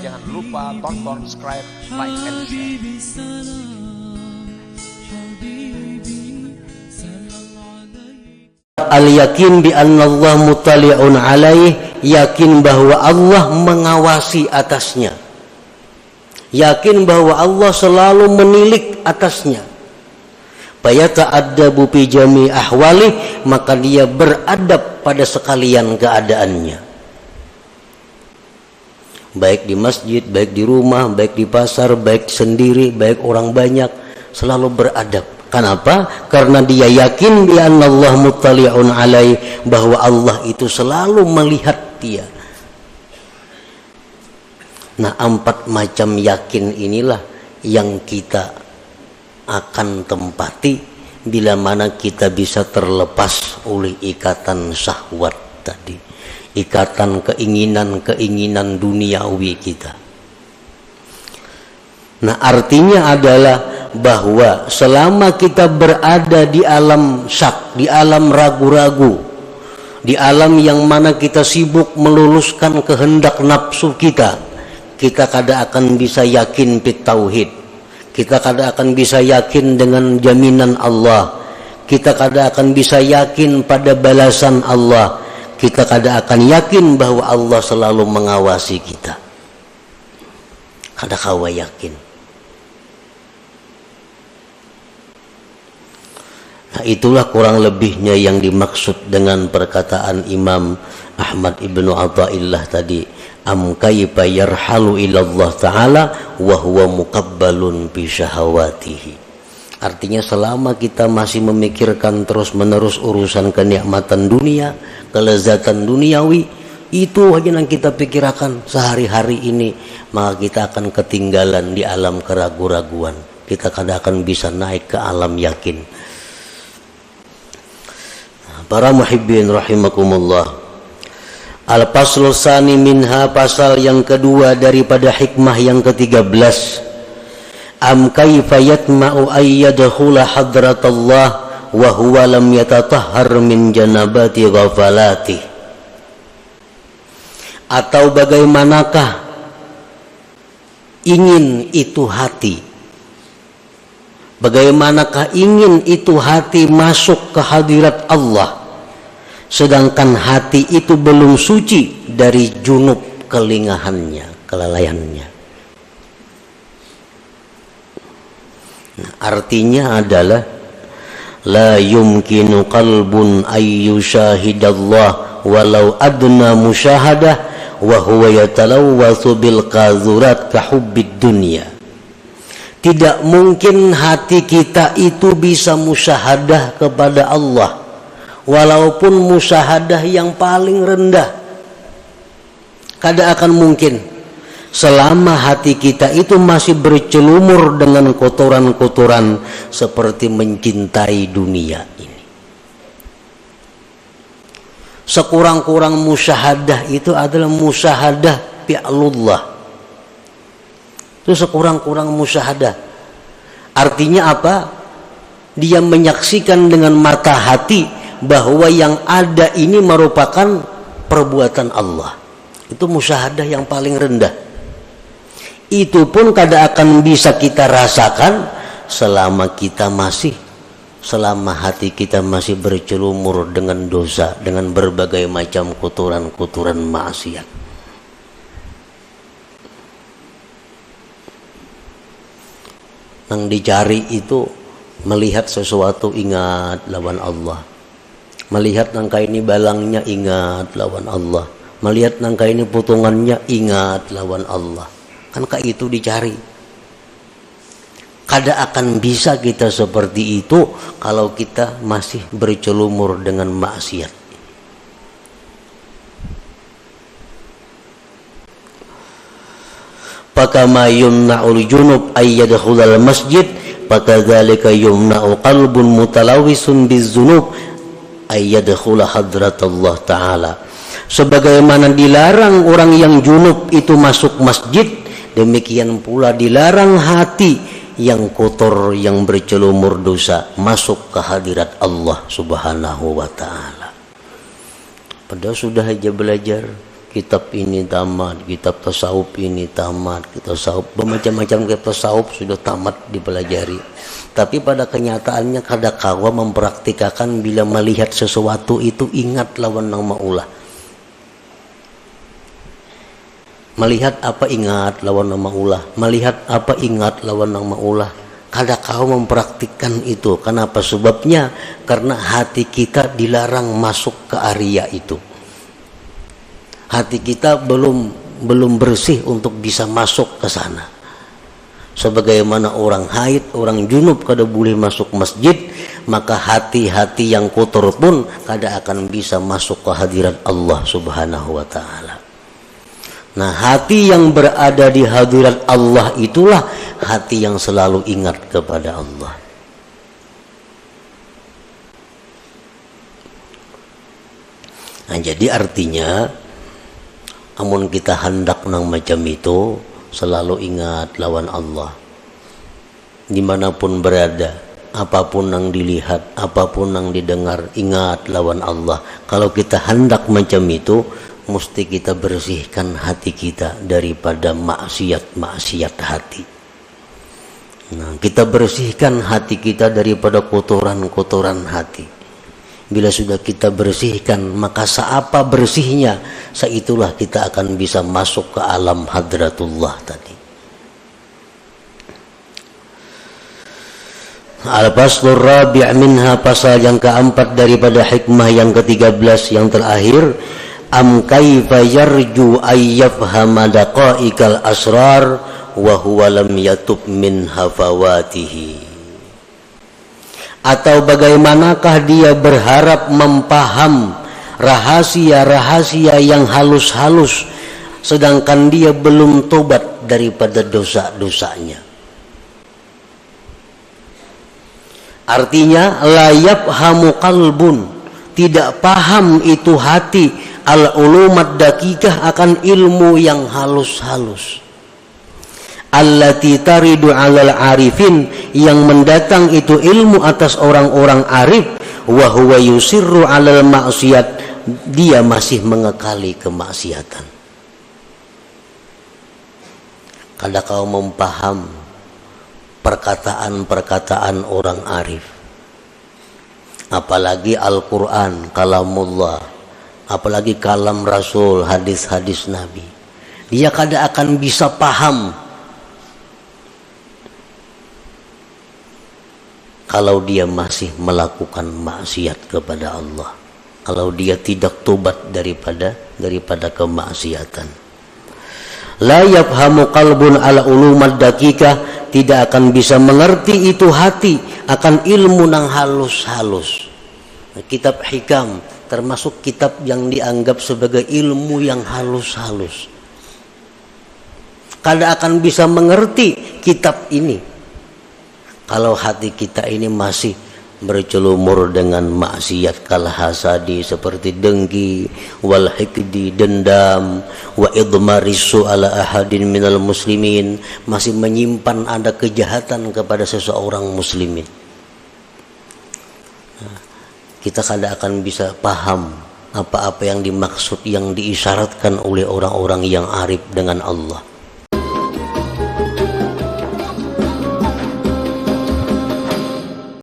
Jangan lupa tonton, subscribe, like, and share. Al-yakin bi anna Allah muttali'un alaih, yakin bahwa Allah mengawasi atasnya, yakin bahwa Allah selalu menilik atasnya. Fayata'addabu fi jami' ahwali, maka dia beradab pada sekalian keadaannya, baik di masjid, baik di rumah, baik di pasar, baik sendiri, baik orang banyak, selalu beradab. Kenapa? Karena dia yakin bi anna Allah muttali'un alaih, bahwa Allah itu selalu melihat dia. Nah, 4 macam yakin inilah yang kita akan tempati bila mana kita bisa terlepas oleh ikatan syahwat tadi, ikatan keinginan duniawi kita. Nah, artinya adalah bahwa selama kita berada di alam syak, di alam ragu-ragu, di alam yang mana kita sibuk meluluskan kehendak nafsu kita, kita kada akan bisa yakin bit tauhid. Kita kada akan bisa yakin dengan jaminan Allah. Kita kada akan bisa yakin pada balasan Allah. Kita kada akan yakin bahwa Allah selalu mengawasi kita. Kada kawa yakin. Nah, itulah kurang lebihnya yang dimaksud dengan perkataan Imam Ahmad ibnu Athaillah tadi, am kaifa yarhalu ilallah ta'ala wa huwa muqabbalun bi syahawatihi. Artinya selama kita masih memikirkan terus menerus urusan kenikmatan dunia, kelezatan duniawi, itu aja yang kita pikirkan sehari-hari ini, maka kita akan ketinggalan di alam keraguan-raguan. Kita kadang akan bisa naik ke alam yakin. Para muhibbin rahimakumullah, al-faslu tsani minha, pasal yang kedua daripada hikmah yang ke-13, am kaifa yatma'u ay yadkhula hadratallah wa huwa lam yatatahhar min janabati ghafalati. Atau bagaimanakah ingin itu hati, bagaimanakah ingin itu hati masuk ke hadirat Allah, sedangkan hati itu belum suci dari junub kelingahannya, kelalaiannya. Nah, artinya adalah la yumkinu qalbun ay yushahidallah walau adna musyahadah wa huwa yatalawwathu bil qazurat ka hubbid dunya. Tidak mungkin hati kita itu bisa musyahadah kepada Allah, walaupun musyahadah yang paling rendah. Kada akan mungkin selama hati kita itu masih bercelumur dengan kotoran-kotoran seperti mencintai dunia ini. Sekurang-kurang musyahadah itu adalah musyahadah fi'lullah. Itu sekurang-kurang musyahadah. Artinya apa? Dia menyaksikan dengan mata hati bahwa yang ada ini merupakan perbuatan Allah. Itu musyahadah yang paling rendah. Itu pun kada akan bisa kita rasakan selama hati kita masih bercelumur dengan dosa, dengan berbagai macam kotoran-kotoran maksiat. Yang dicari itu melihat sesuatu, ingat lawan Allah. Melihat nangka ini balangnya, ingat lawan Allah. Melihat nangka ini potongannya, ingat lawan Allah. Kan kayak itu dicari. Kada akan bisa kita seperti itu kalau kita masih bercelumur dengan maksiat. Fakama yumna'ul junub ay yadkhulal masjid, fakadzalika yumna'u qalbun mutalawisun bizzunub ay yadkhula hadratullah ta'ala. Sebagaimana dilarang orang yang junub itu masuk masjid, demikian pula dilarang hati yang kotor, yang bercelumur dosa masuk ke hadirat Allah subhanahu wa ta'ala. Padahal sudah aja belajar kitab ini tamat, kitab tasawuf ini tamat, tasawuf bermacam-macam kitab tasawuf sudah tamat dipelajari. Tapi pada kenyataannya kadangkala mempraktikkan bila melihat sesuatu itu ingat lawan nang maulah. Melihat apa ingat lawan nang maulah, melihat apa ingat lawan nang maulah. Kadangkala mempraktikkan itu. Kenapa sebabnya? Karena hati kita dilarang masuk ke area itu. Hati kita belum bersih untuk bisa masuk ke sana. Sebagaimana orang haid, orang junub kada boleh masuk masjid, maka hati-hati yang kotor pun kada akan bisa masuk ke hadirat Allah Subhanahu wa taala. Nah, hati yang berada di hadirat Allah itulah hati yang selalu ingat kepada Allah. Nah, jadi artinya amun kita hendak nang macam itu, selalu ingat lawan Allah. Dimanapun berada, apapun yang dilihat, apapun yang didengar, ingat lawan Allah. Kalau kita hendak macam itu, mesti kita bersihkan hati kita daripada maksiat hati. Nah, kita bersihkan hati kita daripada kotoran-kotoran hati. Bila sudah kita bersihkan, maka seapa bersihnya, seitulah kita akan bisa masuk ke alam hadratullah tadi. Al-Faslur Rabi' minha, pasal yang keempat daripada hikmah yang ke-13 yang terakhir. Am kaifa yarju ayyafhama daqa'iqal asrar wa huwa lam yatub min hafawatihi. Atau bagaimanakah dia berharap mempaham rahasia-rahasia yang halus-halus sedangkan dia belum tobat daripada dosa-dosanya. Artinya la yafhamu qalbun, tidak paham itu hati al-ulumat dakikah, akan ilmu yang halus-halus. Allati taridu 'alal arifin, yang mendatang itu ilmu atas orang-orang arif. Wa huwa yusirru 'alal maksiat, dia masih mengekali kemaksiatan. Kada kau mempaham perkataan-perkataan orang arif, apalagi Al-Quran, kalamullah, apalagi kalam Rasul, hadis-hadis Nabi, dia kada akan bisa paham kalau dia masih melakukan maksiat kepada Allah, kalau dia tidak tobat daripada kemaksiatan. La yafhamu qalbun ala ulumad dakikah, tidak akan bisa mengerti itu hati akan ilmu nang halus-halus. Kitab hikam termasuk kitab yang dianggap sebagai ilmu yang halus-halus. Kada akan bisa mengerti kitab ini kalau hati kita ini masih bercelumur dengan maksiat kal hasadi, seperti dengki, wal hikdi, dendam, wa idmarisu ala ahadin minal muslimin, masih menyimpan ada kejahatan kepada seseorang muslimin. Kita kada akan bisa paham apa-apa yang dimaksud, yang diisyaratkan oleh orang-orang yang arif dengan Allah.